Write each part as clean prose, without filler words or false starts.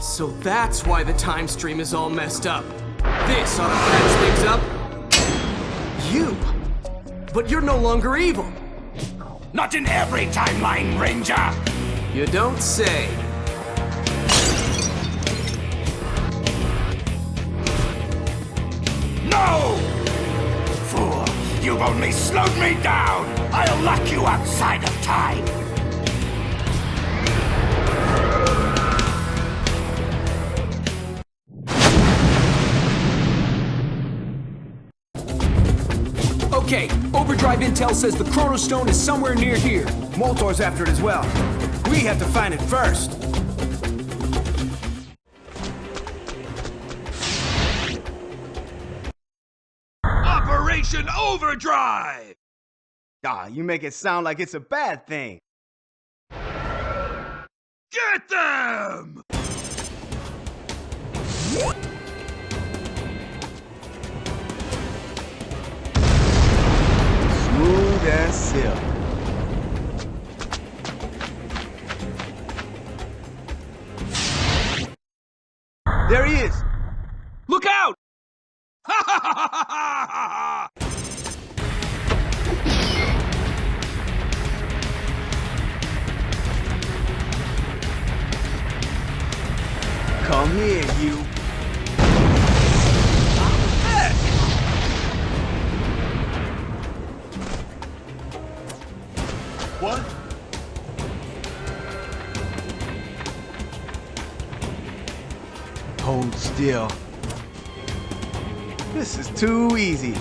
So that's why the time stream is all messed up. This ought to patch things up. You! But you're no longer evil. Not in every timeline, Ranger! You don't say. No! Fool, you've only slowed me down! I'll lock you outside of time! Okay, Overdrive Intel says the Chrono Stone is somewhere near here. Moltor's after it as well. We have to find it first. Operation Overdrive! Ah, you make it sound like it's a bad thing. Get them! Smooth as silk. There he is! Look out! Ha ha ha ha ha! Come here, you. What? Hold still. This is too easy.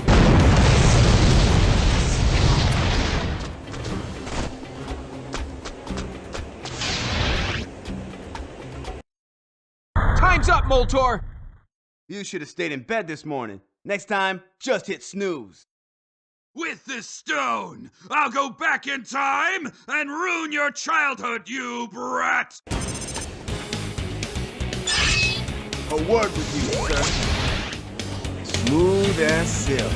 Time's up, Moltor! You should have stayed in bed this morning. Next time, just hit snooze. With this stone, I'll go back in time and ruin your childhood, you brat! A word with you, sir. Smooth as silk.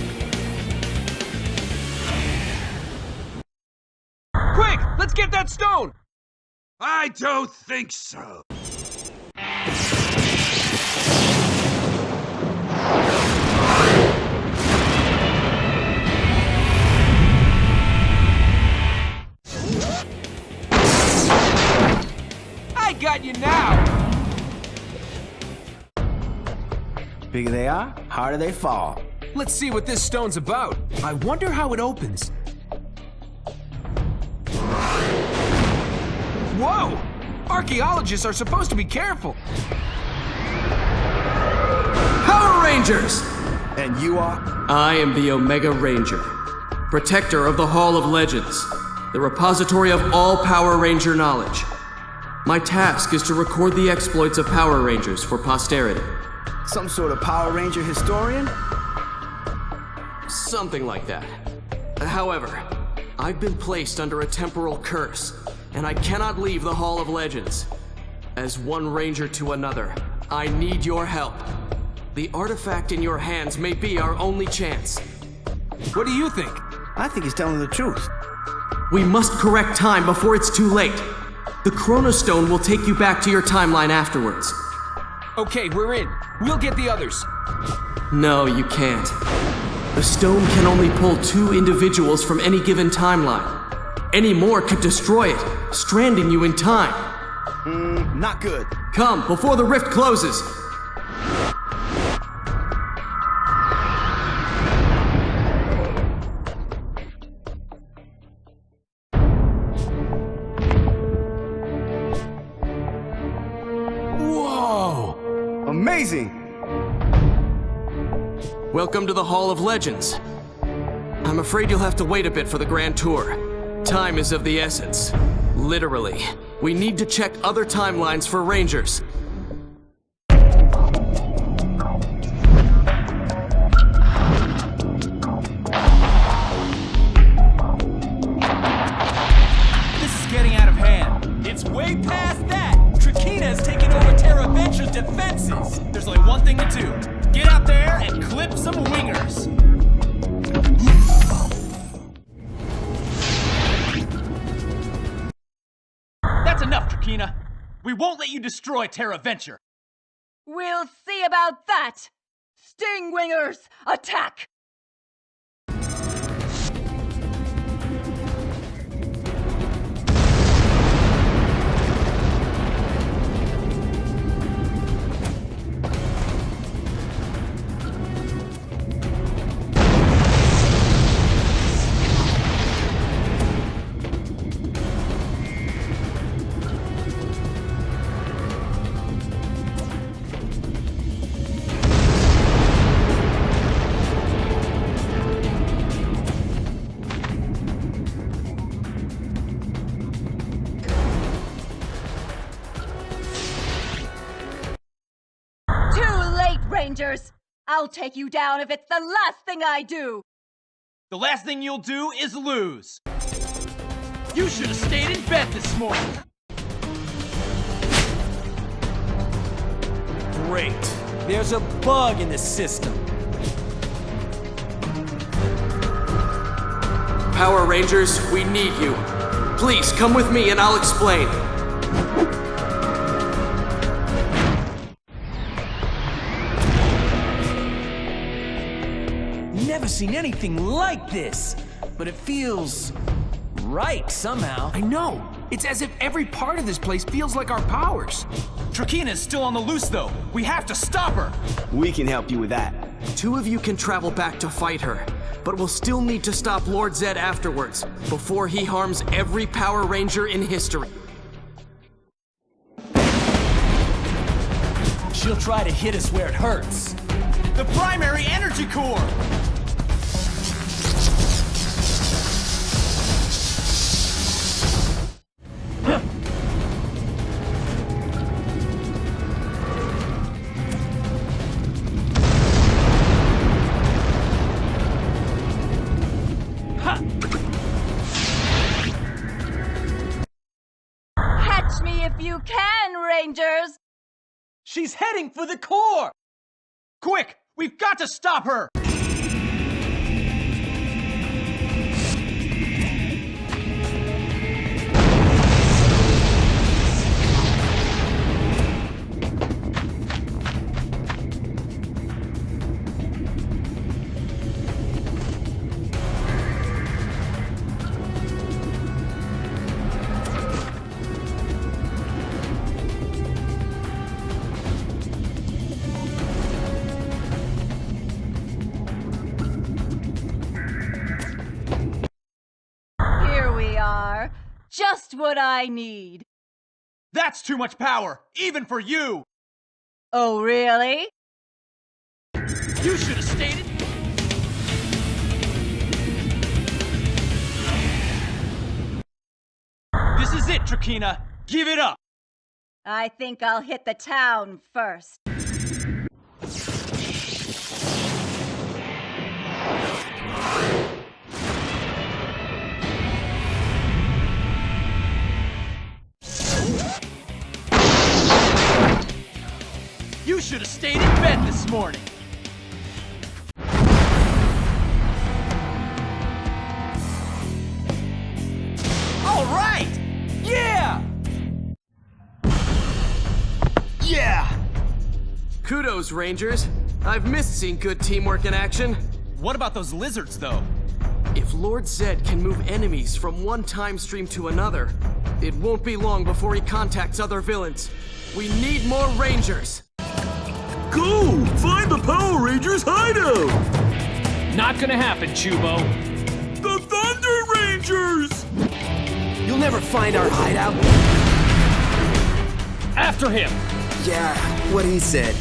Quick, let's get that stone! I don't think so. I got you now! Bigger they are, harder they fall. Let's see what this stone's about. I wonder how it opens. Whoa! Archaeologists are supposed to be careful. Power Rangers! And you are? I am the Omega Ranger, protector of the Hall of Legends, the repository of all Power Ranger knowledge. My task is to record the exploits of Power Rangers for posterity. Some sort of Power Ranger historian? Something like that. However, I've been placed under a temporal curse, and I cannot leave the Hall of Legends. As one Ranger to another, I need your help. The artifact in your hands may be our only chance. What do you think? I think he's telling the truth. We must correct time before it's too late. The Chrono Stone will take you back to your timeline afterwards. Okay, we're in. We'll get the others. No, you can't. The stone can only pull 2 individuals from any given timeline. Any more could destroy it, stranding you in time. Not good. Come, before the rift closes. Whoa! Amazing! Welcome to the Hall of Legends. I'm afraid you'll have to wait a bit for the grand tour. Time is of the essence. Literally. We need to check other timelines for Rangers. This is getting out of hand. It's way past that. Trakina's taking over Terra Venture's defenses. There's only one thing to do. Get out there and clip some wingers. That's enough, Trakina. We won't let you destroy Terra Venture. We'll see about that! Stingwingers, attack! Rangers! I'll take you down if it's the last thing I do! The last thing you'll do is lose. You should have stayed in bed this morning. Great. There's a bug in the system. Power Rangers, we need you. Please, come with me and I'll explain. Never seen anything like this, but it feels right somehow. I know! It's as if every part of this place feels like our powers. Trakeena's still on the loose though. We have to stop her. We can help you with that. 2 of you can travel back to fight her, but we'll still need to stop Lord Zed afterwards, before he harms every Power Ranger in history. She'll try to hit us where it hurts. The primary energy core! Catch me if you can, Rangers! She's heading for the core! Quick! We've got to stop her! Just what I need. That's too much power, even for you! Oh, really? You should have stayed in... This is it, Trakeena. Give it up! I think I'll hit the town first. You should have stayed in bed this morning. All right! Yeah! Yeah! Kudos, Rangers. I've missed seeing good teamwork in action. What about those lizards, though? If Lord Zed can move enemies from one time stream to another, it won't be long before he contacts other villains. We need more Rangers! Go! Find the Power Rangers hideout! Not gonna happen, Chubo. The Thunder Rangers! You'll never find our hideout. After him! Yeah, what he said.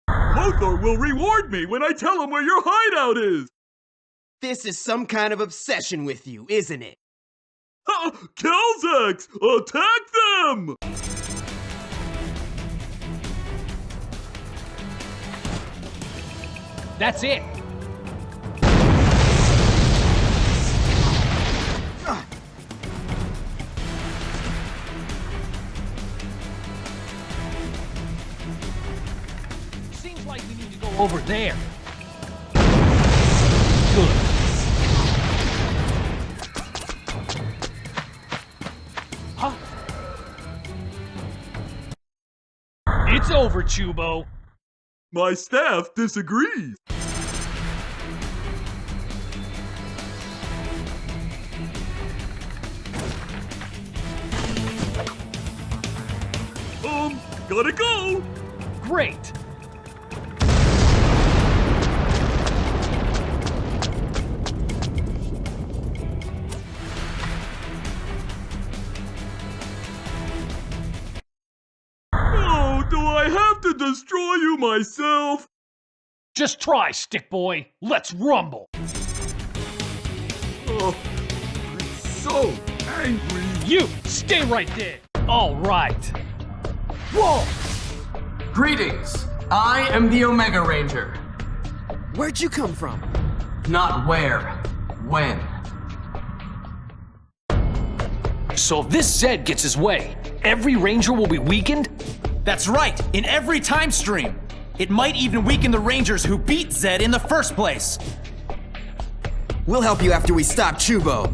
Lothar will reward me when I tell him where your hideout is! This is some kind of obsession with you, isn't it? Kelzex! Attack them! That's it! Seems like we need to go over there. good. Huh? It's over, Chubo. My staff disagrees. Gotta go! Great. Oh, do I have to destroy you myself? Just try, Stick Boy. Let's rumble. Oh, I'm so angry. You, stay right there. All right. Whoa! Greetings! I am the Omega Ranger. Where'd you come from? Not where, when. So if this Zed gets his way, every Ranger will be weakened? That's right, in every time stream. It might even weaken the Rangers who beat Zed in the first place. We'll help you after we stop Chubo.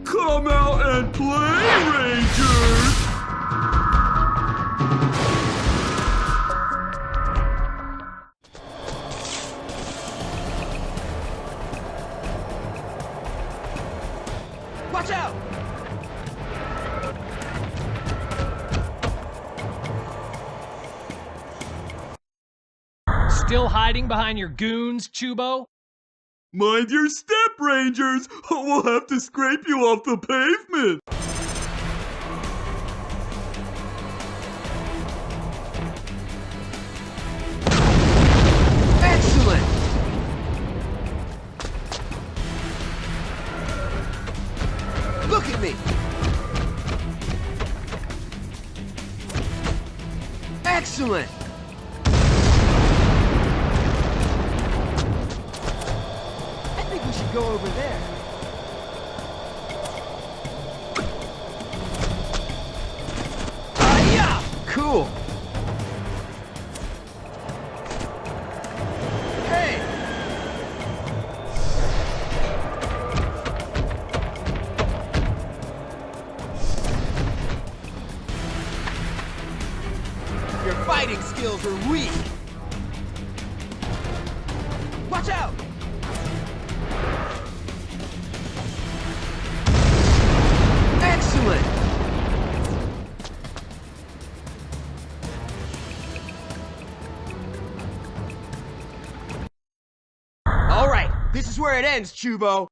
Come out and play, Rangers! Watch out! Still hiding behind your goons, Chubo? Mind your step, Rangers! We'll have to scrape you off the pavement! Excellent! Look at me! Excellent! I think we should go over there. Yeah! Cool! Hey! Your fighting skills are weak! Watch out! Excellent! All right, this is where it ends, Chubo.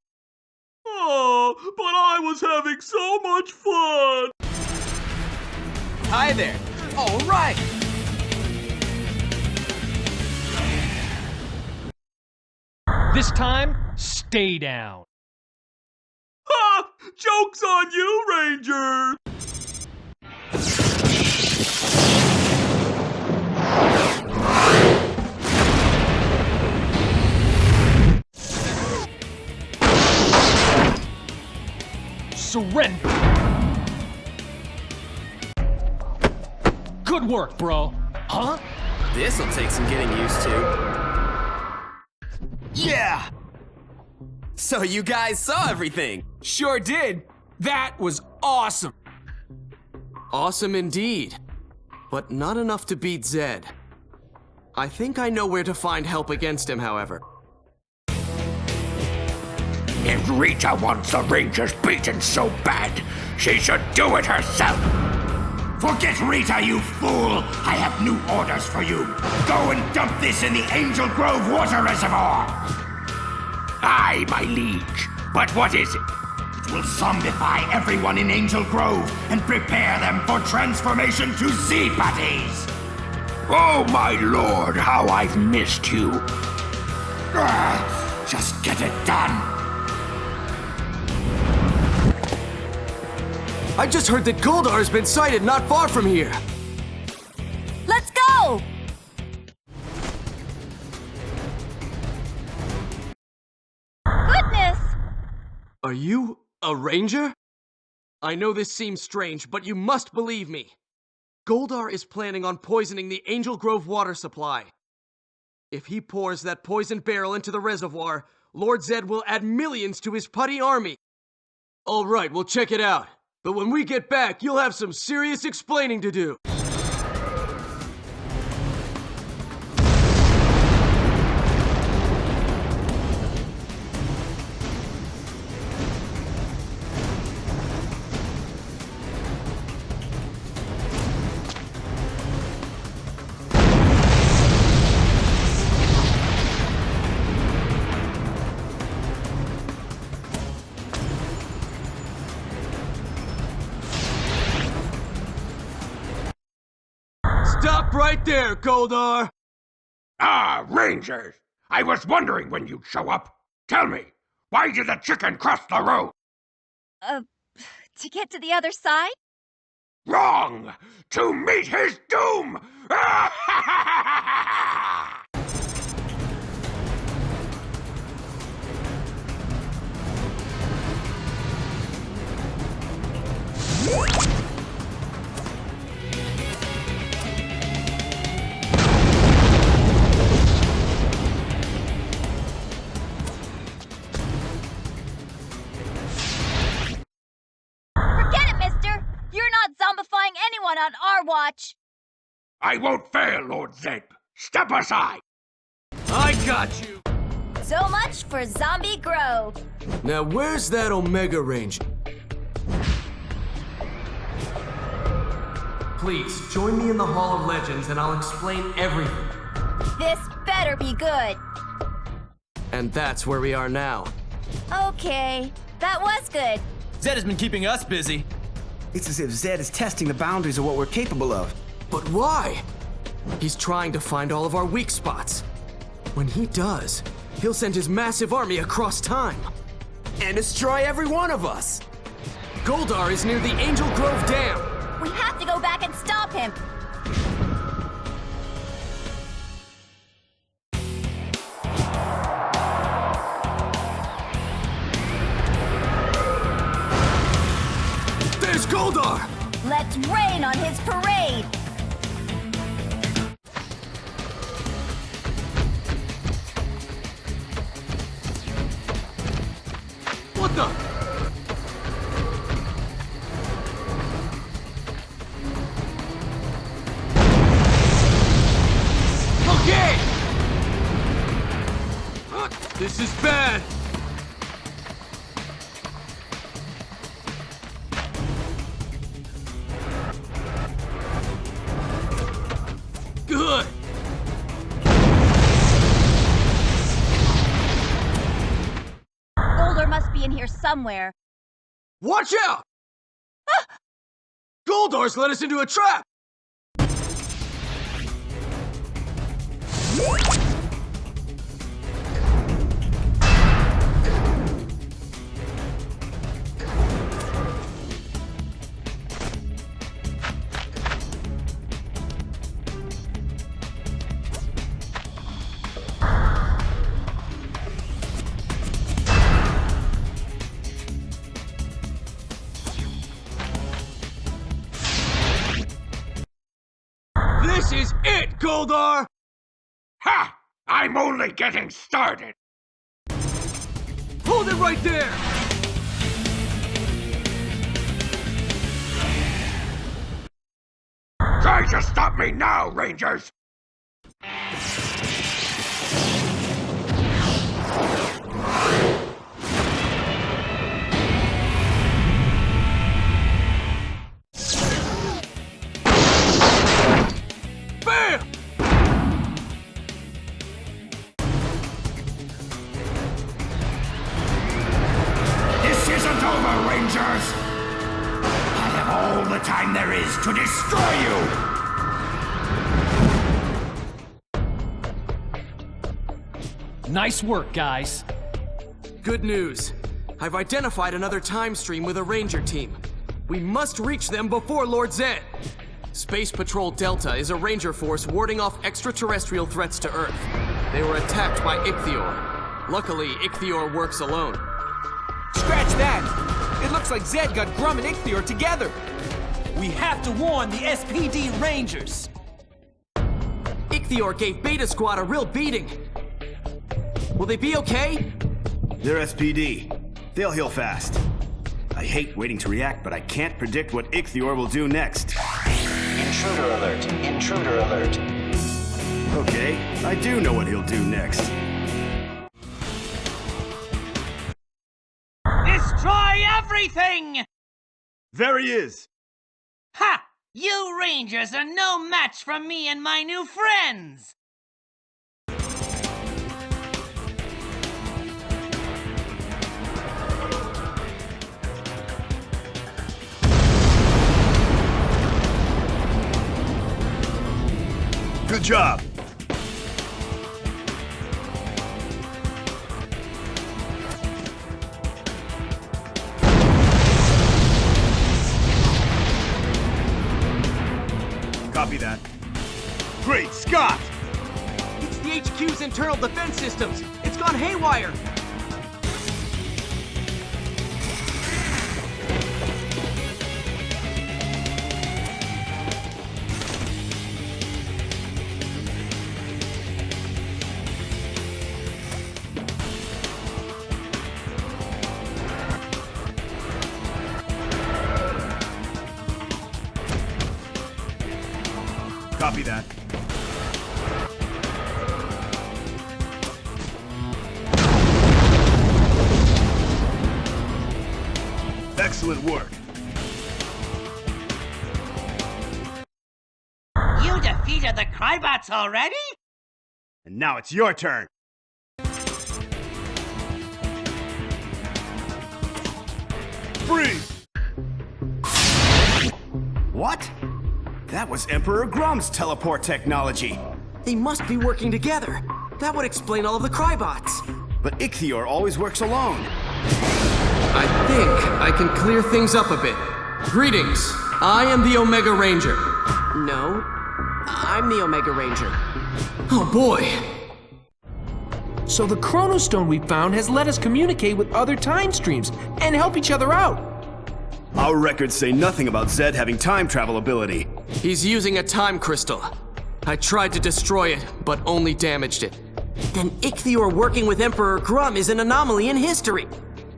Oh, but I was having so much fun! Hi there. All right. This time, stay down. Ha! Joke's on you, Ranger! Surrender. Good work, bro. Huh? This'll take some getting used to. Yeah! So you guys saw everything. Sure did. That was awesome. Awesome indeed. But not enough to beat Zed. I think I know where to find help against him, however. If Rita wants the Rangers beaten so bad, she should do it herself. Forget Rita, you fool! I have new orders for you. Go and dump this in the Angel Grove water reservoir. Aye, my liege. But what is it? It will zombify everyone in Angel Grove and prepare them for transformation to Z-Patties. Oh, my lord, how I've missed you. Just get it done. I just heard that Goldar has been sighted not far from here. Let's go! Goodness! Are you a ranger? I know this seems strange, but you must believe me. Goldar is planning on poisoning the Angel Grove water supply. If he pours that poison barrel into the reservoir, Lord Zed will add millions to his putty army. All right, we'll check it out. But when we get back, you'll have some serious explaining to do. Stop right there, Goldar! Ah, Rangers! I was wondering when you'd show up. Tell me, why did the chicken cross the road? To get to the other side? Wrong! To meet his doom! Forget it, mister! You're not zombifying anyone on our watch! I won't fail, Lord Zed. Step aside! I got you! So much for Zombie Grove. Now where's that Omega Range? Please, join me in the Hall of Legends and I'll explain everything. This better be good. And that's where we are now. Okay, that was good. Zed has been keeping us busy. It's as if Zed is testing the boundaries of what we're capable of. But why? He's trying to find all of our weak spots. When he does, he'll send his massive army across time. And destroy every one of us. Goldar is near the Angel Grove Dam. We have to go back and stop him. There's Goldar! Let's rain on his parade. What the? Okay! This is bad! Good! Goldar must be in here somewhere. Watch out! Goldar's led us into a trap! This is it, Goldar! Ha! I'm only getting started! Hold it right there! Try to stop me now, Rangers! Bam! This isn't over, Rangers! I have all the time there is to destroy you! Nice work, guys. Good news. I've identified another time stream with a Ranger team. We must reach them before Lord Zed. Space Patrol Delta is a Ranger force warding off extraterrestrial threats to Earth. They were attacked by Ichthior. Luckily, Ichthior works alone. Scratch that! It looks like Zed got Grum and Ichthior together. We have to warn the SPD Rangers. Ichthyor gave Beta Squad a real beating. Will they be okay? They're SPD. They'll heal fast. I hate waiting to react, but I can't predict what Ichthyor will do next. Intruder alert. Intruder alert. Okay, I do know what he'll do next. Destroy everything! There he is! Ha! You Rangers are no match for me and my new friends! Good job! Copy that. Great Scott! It's the HQ's internal defense systems. It's gone haywire. Copy that. Excellent work. You defeated the Crybots already? And now it's your turn. Freeze! What? That was Emperor Grum's teleport technology. They must be working together. That would explain all of the Crybots. But Ichthyor always works alone. I think I can clear things up a bit. Greetings. I am the Omega Ranger. No, I'm the Omega Ranger. Oh boy. So the Chronostone we found has let us communicate with other time streams and help each other out. Our records say nothing about Zed having time travel ability. He's using a time crystal. I tried to destroy it, but only damaged it. Then Ichthyor working with Emperor Grum is an anomaly in history.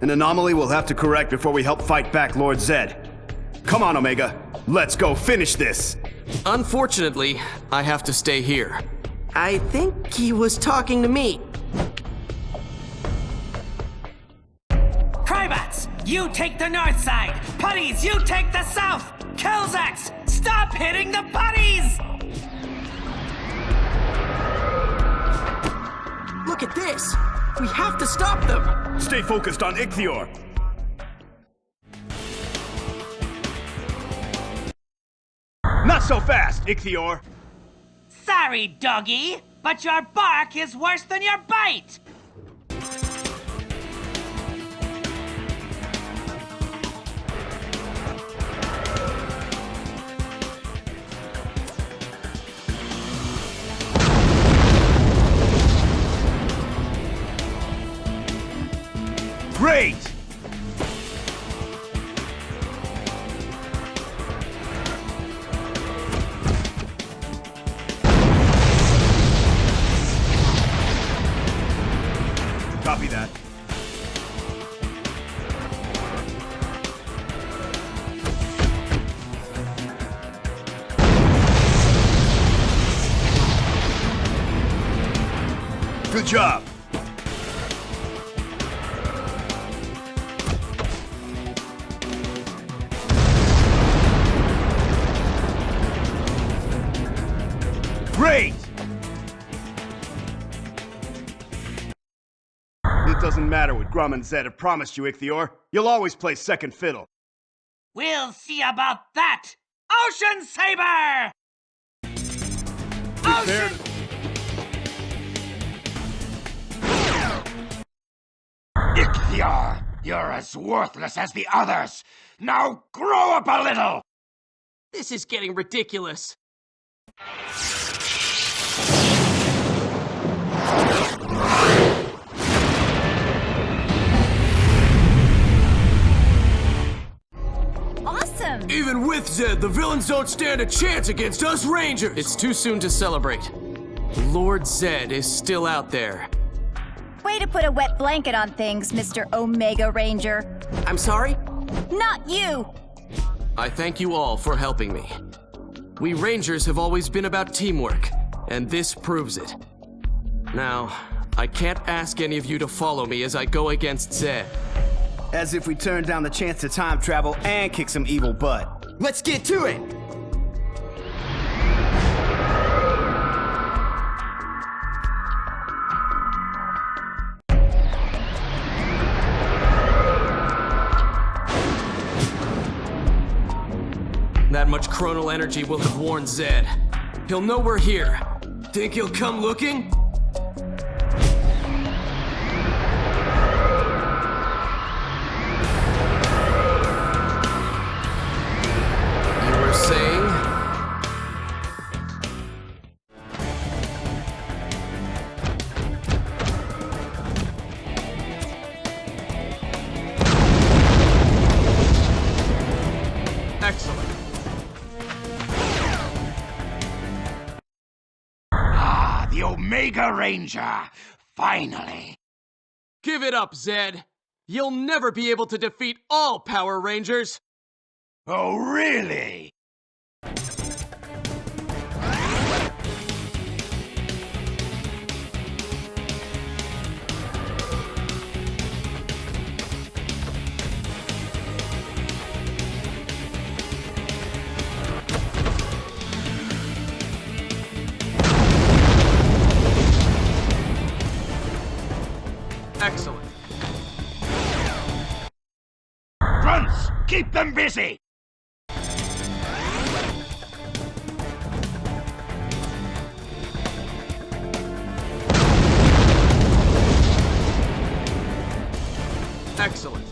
An anomaly we'll have to correct before we help fight back Lord Zed. Come on, Omega. Let's go finish this. Unfortunately, I have to stay here. I think he was talking to me. Crybots, you take the north side! Putties, you take the south! Kelzax, stop hitting the putties! Look at this! We have to stop them! Stay focused on Ichthyor. Not so fast, Ichthyor! Sorry, doggy, but your bark is worse than your bite! Great! Copy that. Good job. Great! It doesn't matter what Grum and Zed have promised you, Ichthyor. You'll always play second fiddle. We'll see about that! Ocean Saber! Ocean... Ichthyor, you're as worthless as the others. Now grow up a little! This is getting ridiculous. Awesome! Even with Zed, the villains don't stand a chance against us Rangers! It's too soon to celebrate. Lord Zed is still out there. Way to put a wet blanket on things, Mr. Omega Ranger. I'm sorry? Not you! I thank you all for helping me. We Rangers have always been about teamwork, and this proves it. Now, I can't ask any of you to follow me as I go against Zed. As if we turned down the chance to time travel and kick some evil butt. Let's get to it! That much chronal energy will have warned Zed. He'll know we're here. Think he'll come looking? You were saying? Excellent. The Omega Ranger! Finally! Give it up, Zed. You'll never be able to defeat all Power Rangers. Oh, really? Excellent. Grunts, keep them busy! Excellent.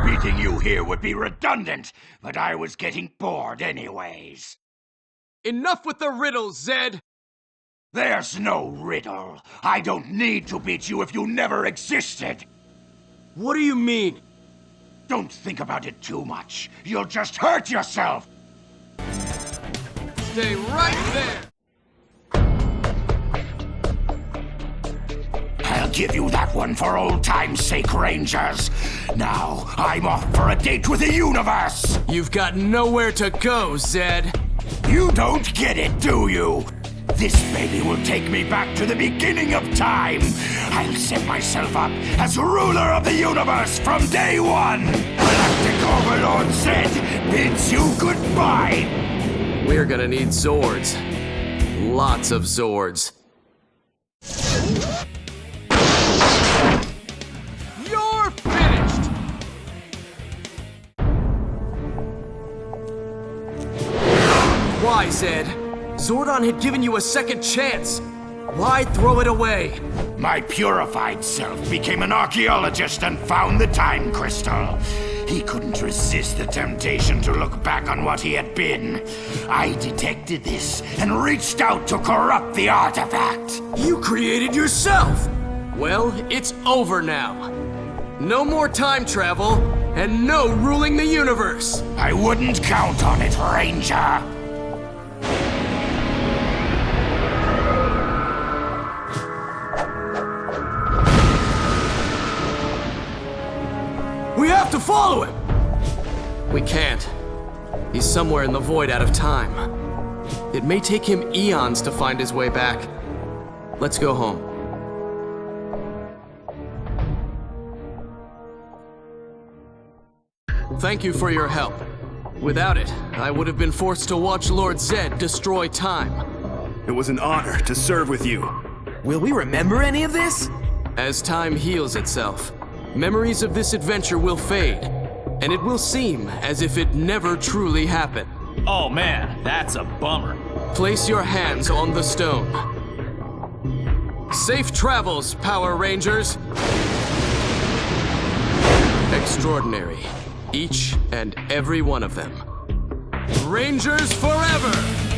Beating you here would be redundant, but I was getting bored anyways. Enough with the riddles, Zed! There's no riddle. I don't need to beat you if you never existed. What do you mean? Don't think about it too much. You'll just hurt yourself. Stay right there! I'll give you that one for old time's sake, Rangers. Now, I'm off for a date with the universe. You've got nowhere to go, Zed. You don't get it, do you? This baby will take me back to the beginning of time. I'll set myself up as ruler of the universe from day one. Galactic Overlord Zed bids you goodbye. We're gonna need Zords. Lots of Zords. You're finished! Why, Zed? Zordon had given you a second chance. Why throw it away? My purified self became an archaeologist and found the time crystal. He couldn't resist the temptation to look back on what he had been. I detected this and reached out to corrupt the artifact. You created yourself! Well, it's over now. No more time travel, and no ruling the universe. I wouldn't count on it, Ranger. We have to follow him! We can't. He's somewhere in the void out of time. It may take him eons to find his way back. Let's go home. Thank you for your help. Without it, I would have been forced to watch Lord Zed destroy time. It was an honor to serve with you. Will we remember any of this? As time heals itself, memories of this adventure will fade, and it will seem as if it never truly happened. Oh man, that's a bummer. Place your hands on the stone. Safe travels, Power Rangers! Extraordinary, each and every one of them. Rangers forever!